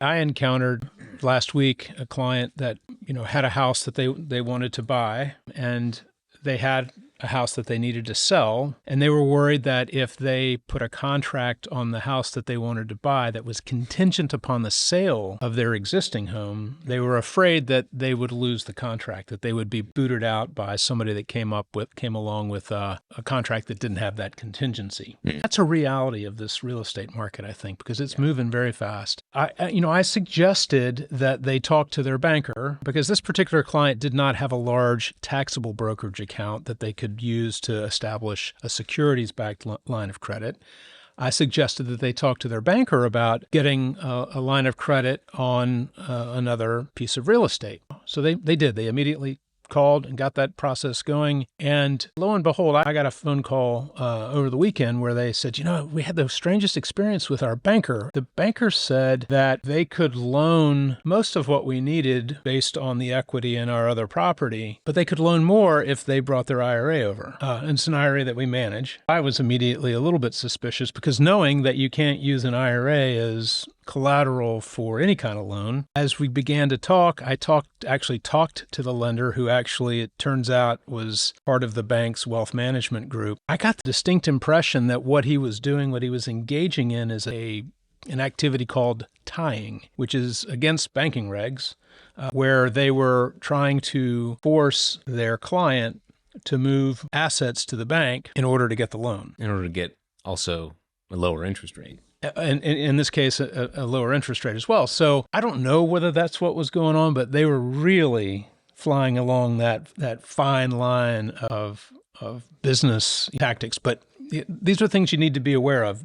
I encountered last week a client that, had a house that they wanted to buy, and they had a house that they needed to sell, and they were worried that if they put a contract on the house that they wanted to buy that was contingent upon the sale of their existing home, they were afraid that they would lose the contract, that they would be booted out by somebody that came along with a contract that didn't have that contingency. That's a reality of this real estate market, I think, because it's moving very fast. I suggested that they talk to their banker, because this particular client did not have a large taxable brokerage account that they could use to establish a securities-backed line of credit. I suggested that they talk to their banker about getting a line of credit on another piece of real estate. So they did. They immediately called and got that process going. And lo and behold, I got a phone call over the weekend where they said, we had the strangest experience with our banker. The banker said that they could loan most of what we needed based on the equity in our other property, but they could loan more if they brought their IRA over. And it's an IRA that we manage. I was immediately a little bit suspicious, because knowing that you can't use an IRA as collateral for any kind of loan. As we began to talk, I actually talked to the lender, who actually, it turns out, was part of the bank's wealth management group. I got the distinct impression that what he was doing, what he was engaging in, is an activity called tying, which is against banking regs, where they were trying to force their client to move assets to the bank in order to get the loan. In order to get also a lower interest rate. And in this case, a lower interest rate as well. So I don't know whether that's what was going on, but they were really flying along that fine line of business tactics. But these are things you need to be aware of.